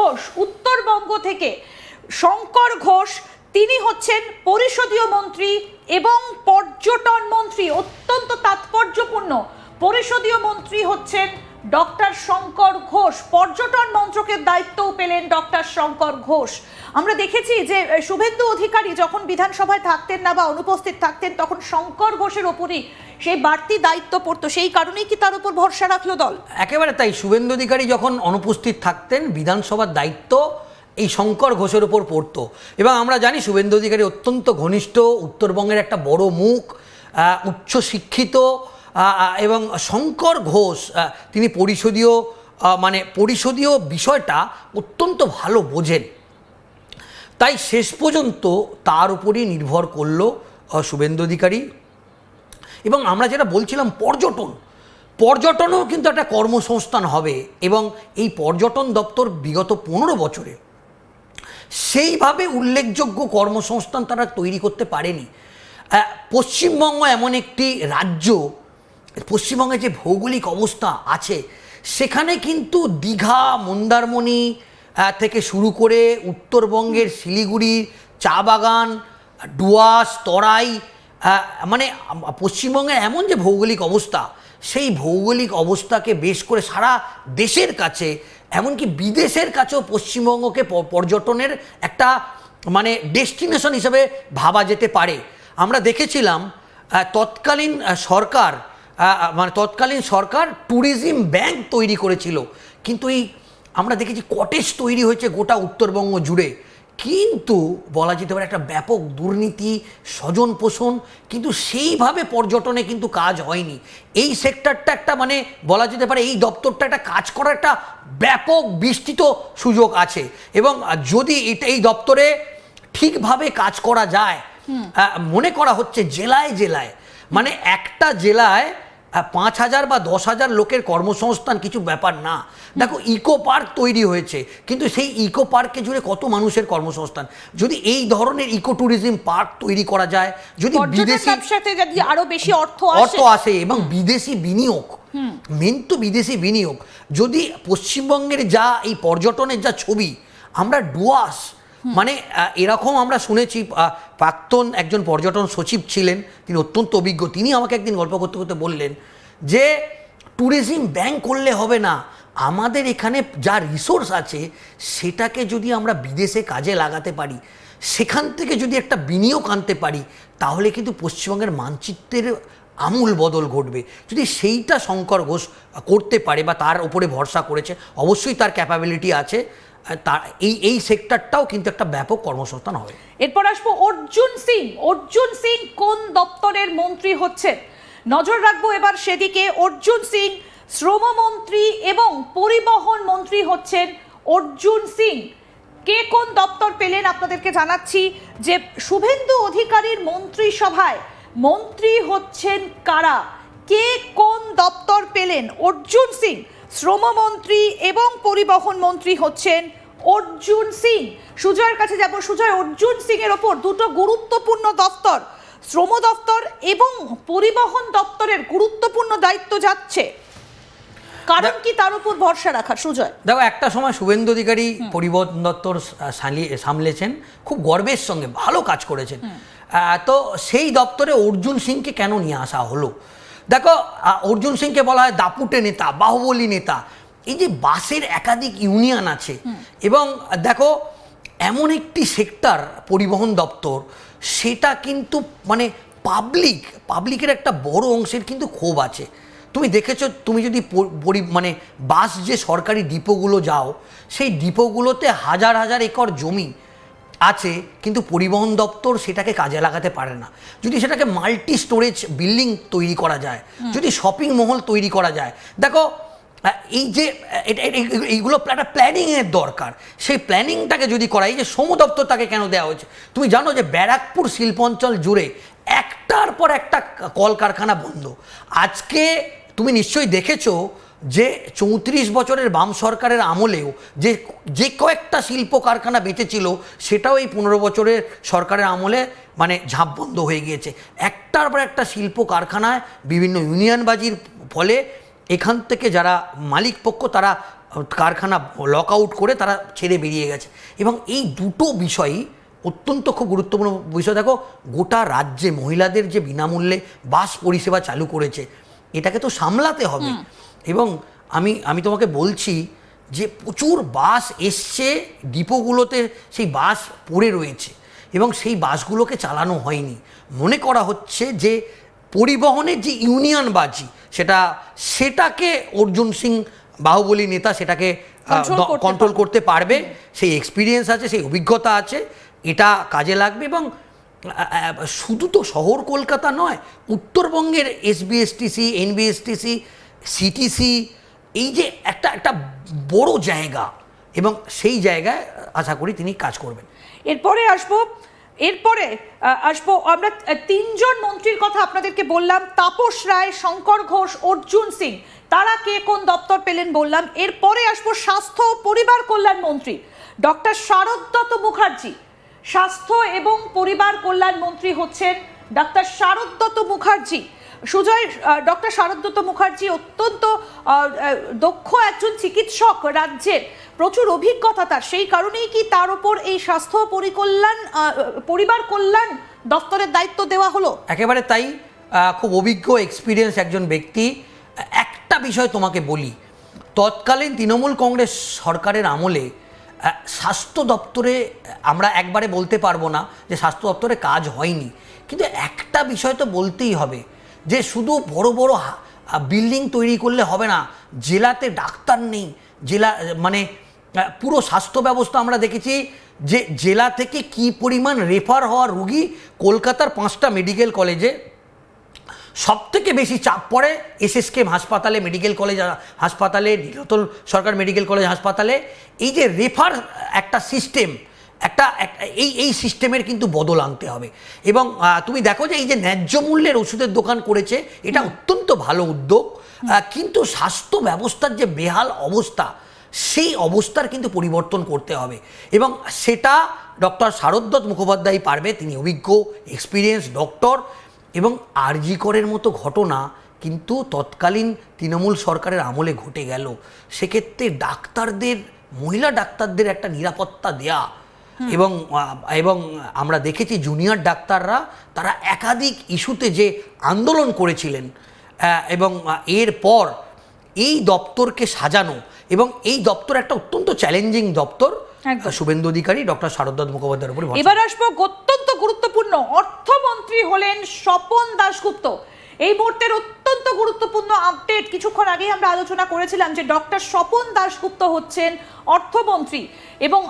ঘোষ উত্তরবঙ্গ থেকে। শঙ্কর ঘোষ তিনি হচ্ছেন পরিষদীয় মন্ত্রী এবং পর্যটন মন্ত্রী। অত্যন্ত তাৎপর্যপূর্ণ, পরিষদীয় মন্ত্রী হচ্ছেন ডক্টর শঙ্কর ঘোষ, পর্যটন মন্ত্রকের দায়িত্বও পেলেন ডক্টর শঙ্কর ঘোষ। আমরা দেখেছি যে শুভেন্দু অধিকারী যখন বিধানসভায় থাকতেন না বা অনুপস্থিত থাকতেন, তখন শঙ্কর ঘোষের ওপরই সেই বাড়তি দায়িত্ব পড়তো। সেই কারণেই কি তার উপর ভরসা রাখলো দল? একেবারে তাই। শুভেন্দু অধিকারী যখন অনুপস্থিত থাকতেন, বিধানসভার দায়িত্ব এই শঙ্কর ঘোষের উপর পড়তো। এবং আমরা জানি শুভেন্দু অধিকারী অত্যন্ত ঘনিষ্ঠ, উত্তরবঙ্গের একটা বড় মুখ, উচ্চশিক্ষিত, এবং শঙ্কর ঘোষ তিনি পরিষদীয় বিষয়টা অত্যন্ত ভালো বোঝেন। তাই শেষ পর্যন্ত তার উপরই নির্ভর করলো শুভেন্দু অধিকারী। এবং আমরা যেটা বলছিলাম, পর্যটনও কিন্তু একটা কর্মসংস্থান হবে, এবং এই পর্যটন দপ্তর বিগত 15 বছরে সেইভাবে উল্লেখযোগ্য কর্মসংস্থান তারা তৈরি করতে পারেনি। পশ্চিমবঙ্গ এমন একটি রাজ্য, পশ্চিমবঙ্গের যে ভৌগোলিক অবস্থা আছে, সেখানে কিন্তু দীঘা, মন্দারমণি থেকে শুরু করে উত্তরবঙ্গের শিলিগুড়ি, চা বাগান, ডুয়ার্স, তরাই, মানে পশ্চিমবঙ্গের এমন যে ভৌগোলিক অবস্থা, সেই ভৌগোলিক অবস্থাকে বেশ করে সারা দেশের কাছে, এমনকি বিদেশের কাছেও পশ্চিমবঙ্গকে পর্যটনের একটা ডেস্টিনেশন হিসেবে ভাবা যেতে পারে। আমরা দেখেছিলাম তৎকালীন সরকার ট্যুরিজম ব্যাংক তৈরি করেছিল, কিন্তু আমরা দেখেছি কটেজ তৈরি হয়েছে গোটা উত্তরবঙ্গ জুড়ে। কিন্তু বলা যেতে পারে একটা ব্যাপক দুর্নীতি, স্বজন পোষণ, কিন্তু সেইভাবে পর্যটনে কিন্তু কাজ হয়নি। এই সেক্টরটা একটা বলা যেতে পারে এই দপ্তরটা একটা কাজ করার একটা ব্যাপক বিস্তৃত সুযোগ আছে। এবং যদি এই দপ্তরে ঠিকভাবে কাজ করা যায়, মনে করা হচ্ছে জেলায় জেলায়, একটা জেলায় 5,000 বা 10,000 লোকের কর্মসংস্থান কিছু ব্যাপার না। দেখো, ইকো পার্ক তৈরি হয়েছে, কিন্তু সেই ইকো পার্কে জুড়ে কত মানুষের কর্মসংস্থান। যদি এই ধরনের ইকো ট্যুরিজম পার্ক তৈরি করা যায়, যদি বিদেশি আরো বেশি অর্থ আসে এবং বিদেশি বিনিয়োগ, মেন তো বিদেশি বিনিয়োগ, যদি পশ্চিমবঙ্গের যা এই পর্যটনের যা ছবি, আমরা ডুয়ার্স এরকম আমরা শুনেছি, প্রাক্তন একজন পর্যটন সচিব ছিলেন, তিনি অত্যন্ত অভিজ্ঞ, তিনি আমাকে একদিন গল্প করতে করতে বললেন যে ট্যুরিজম ব্যাংক করলে হবে না, আমাদের এখানে যা রিসোর্স আছে সেটাকে যদি আমরা বিদেশে কাজে লাগাতে পারি, সেখান থেকে যদি একটা বিনিয়োগ আনতে পারি, তাহলে কিন্তু পশ্চিমবঙ্গের মানচিত্রের আমূল বদল ঘটবে। যদি সেইটা শঙ্কর ঘোষ করতে পারে বা তার উপরে ভরসা করেছে, অবশ্যই তার ক্যাপাবিলিটি আছে, এই সেক্টরটাও কিন্তু একটা ব্যাপক কর্মসংস্থান হবে। এরপর আসবো অর্জুন সিং কোন দপ্তরের মন্ত্রী হচ্ছেন, নজর রাখবো এবার সেদিকে। অর্জুন সিং শ্রমমন্ত্রী এবং পরিবহন মন্ত্রী হচ্ছেন অর্জুন সিং। কে কোন দপ্তর পেলেন আপনাদেরকে জানাচ্ছি যে শুভেন্দু অধিকারীর মন্ত্রিসভায় মন্ত্রী হচ্ছেন কারা, কে কোন দপ্তর পেলেন। অর্জুন সিং শ্রমমন্ত্রী এবং পরিবহন মন্ত্রী হচ্ছেন অর্জুন সিং। সুজয়ের কাছে যাব। সুজয়, অর্জুন সিং এর ওপর দুটো গুরুত্বপূর্ণ দপ্তর, শ্রম দপ্তর এবং পরিবহন দপ্তরের গুরুত্বপূর্ণ দায়িত্ব যাচ্ছে, কারণ কি তার উপর ভরসা রাখা? সুজয়, দেখো, একটা সময় শুভেন্দু অধিকারী পরিবহন দপ্তর সামলেছেন, খুব গর্বের সঙ্গে ভালো কাজ করেছেন। তো সেই দপ্তরে অর্জুন সিংকে কেন নিয়ে আসা হলো? দেখো, অর্জুন সিংকে বলা হয় দাপুটে নেতা, বাহুবলী নেতা। এই যে বাসের একাধিক ইউনিয়ন আছে, এবং দেখো এমন একটি সেক্টর পরিবহন দপ্তর, সেটা কিন্তু পাবলিকের একটা বড় অংশের কিন্তু ক্ষোভ আছে। তুমি দেখেছো, তুমি যদি বাস যে সরকারি ডিপোগুলো যাও, সেই ডিপোগুলোতে হাজার হাজার একর জমি আছে, কিন্তু পরিবহন দপ্তর সেটাকে কাজে লাগাতে পারে না। যদি সেটাকে মাল্টি স্টোরেজ বিল্ডিং তৈরি করা যায়, যদি শপিং মহল তৈরি করা যায়, দেখো এই যে এইগুলো একটা প্ল্যানিংয়ের দরকার, সেই প্ল্যানিংটাকে যদি করা, এই যে শ্রম দপ্তর তাকে কেন দেওয়া হয়েছে? তুমি জানো যে ব্যারাকপুর শিল্পাঞ্চল জুড়ে একটার পর একটা কলকারখানা বন্ধ। আজকে তুমি নিশ্চয়ই দেখেছো যে 34 বছরের বাম সরকারের আমলেও যে কয়েকটা শিল্প কারখানা বেঁচেছিল, সেটাও এই 15 বছরের সরকারের আমলে ঝাঁপ বন্ধ হয়ে গিয়েছে। একটার পর একটা শিল্প কারখানায় বিভিন্ন ইউনিয়নবাজির ফলে এখান থেকে যারা মালিক পক্ষ, তারা কারখানা লক আউট করে তারা ছেড়ে বেরিয়ে গেছে। এবং এই দুটো বিষয়ই অত্যন্ত খুব গুরুত্বপূর্ণ বিষয়। দেখো, গোটা রাজ্যে মহিলাদের যে বিনামূল্যে বাস পরিষেবা চালু করেছে, এটাকে তো সামলাতে হবে। এবং আমি তোমাকে বলছি যে প্রচুর বাস এসছে ডিপোগুলোতে, সেই বাস পড়ে রয়েছে এবং সেই বাসগুলোকে চালানো হয়নি। মনে করা হচ্ছে যে পরিবহনের যে ইউনিয়নবাজি সেটাকে অর্জুন সিং বাহুবলী নেতা সেটাকে কন্ট্রোল করতে পারবে, সেই এক্সপিরিয়েন্স আছে, সেই অভিজ্ঞতা আছে, এটা কাজে লাগবে। এবং শুধু তো শহর কলকাতা নয়, উত্তরবঙ্গের এসবিএসটিসি, এনবিএসটিসি, সিটিসি, এই যে একটা বড় জায়গা, এবং সেই জায়গায় আশা করি তিনি কাজ করবেন। এরপরে আসবো আমরা তিনজন মন্ত্রীর কথা আপনাদেরকে বললাম, তাপস রায়, শঙ্কর ঘোষ, অর্জুন সিং, তারা কে কোন দপ্তর পেলেন বললাম। এরপরে আসবো স্বাস্থ্য ও পরিবার কল্যাণ মন্ত্রী ডক্টর শারদত্ত মুখার্জি। স্বাস্থ্য এবং পরিবার কল্যাণ মন্ত্রী হচ্ছেন ডক্টর শারদত্ত মুখার্জি। সুজয়, ডক্টর শারদত্ত মুখার্জি অত্যন্ত দক্ষ একজন চিকিৎসক, রাজ্যের প্রচুর অভিজ্ঞতা তার, সেই কারণেই কি তার উপর এই স্বাস্থ্য পরিবার কল্যাণ দপ্তরের দায়িত্ব দেওয়া হলো? একেবারে তাই, খুব অভিজ্ঞ এক্সপিরিয়েন্স একজন ব্যক্তি। একটা বিষয় তোমাকে বলি, তৎকালীন তৃণমূল কংগ্রেস সরকারের আমলে স্বাস্থ্য দপ্তরে আমরা একবারে বলতে পারবো না যে স্বাস্থ্য দপ্তরে কাজ হয়নি, কিন্তু একটা বিষয় তো বলতেই হবে যে শুধু বড় বড় বিল্ডিং তৈরি করলে হবে না, জেলাতে ডাক্তার নেই। জেলা মানে পুরো স্বাস্থ্য ব্যবস্থা আমরা দেখেছি যে জেলা থেকে কি পরিমাণ রেফার হওয়া রুগী, কলকাতার 5টা মেডিকেল কলেজে সবথেকে বেশি চাপ পড়ে এসএসকেএম হাসপাতালে, মেডিকেল কলেজ হাসপাতালে, নীলতল সরকার মেডিকেল কলেজ হাসপাতালে। এই যে রেফার একটা সিস্টেম, এই সিস্টেমের কিন্তু বদল আনতে হবে। এবং তুমি দেখো যে এই যে ন্যায্য মূল্যের ওষুধের দোকান করেছে, এটা অত্যন্ত ভালো উদ্যোগ, কিন্তু স্বাস্থ্য ব্যবস্থার যে বেহাল অবস্থা, সেই অবস্থার কিন্তু পরিবর্তন করতে হবে। এবং সেটা ডক্টর শারদত্ত মুখোপাধ্যায় পারবে, তিনি অভিজ্ঞ এক্সপিরিয়েন্স ডক্টর। এবং আরজি করের মতো ঘটনা কিন্তু তৎকালীন তৃণমূল সরকারের আমলে ঘটে গেল, সেক্ষেত্রে মহিলা ডাক্তারদের একটা নিরাপত্তা দেয়া। এবং আমরা দেখেছি জুনিয়র ডাক্তাররা তারা একাধিক ইস্যুতে যে আন্দোলন করেছিলেন, এবং এরপর এই দপ্তরকে সাজানো, এবং এই দপ্তর একটা অত্যন্ত চ্যালেঞ্জিং দপ্তর, শুভেন্দু অধিকারী, ডক্টর শারদত্ত মুখোপাধ্যায়ের উপর। এবার আসবো অত্যন্ত গুরুত্বপূর্ণ, অর্থমন্ত্রী হলেন স্বপন দাশগুপ্ত। এই মুহূর্তের অত্যন্ত গুরুত্বপূর্ণ আপডেট, কিছুক্ষণ আগেই আমরা আলোচনা করেছিলাম যে ডক্টর স্বপন দাশগুপ্ত হচ্ছেন অর্থমন্ত্রী, এবং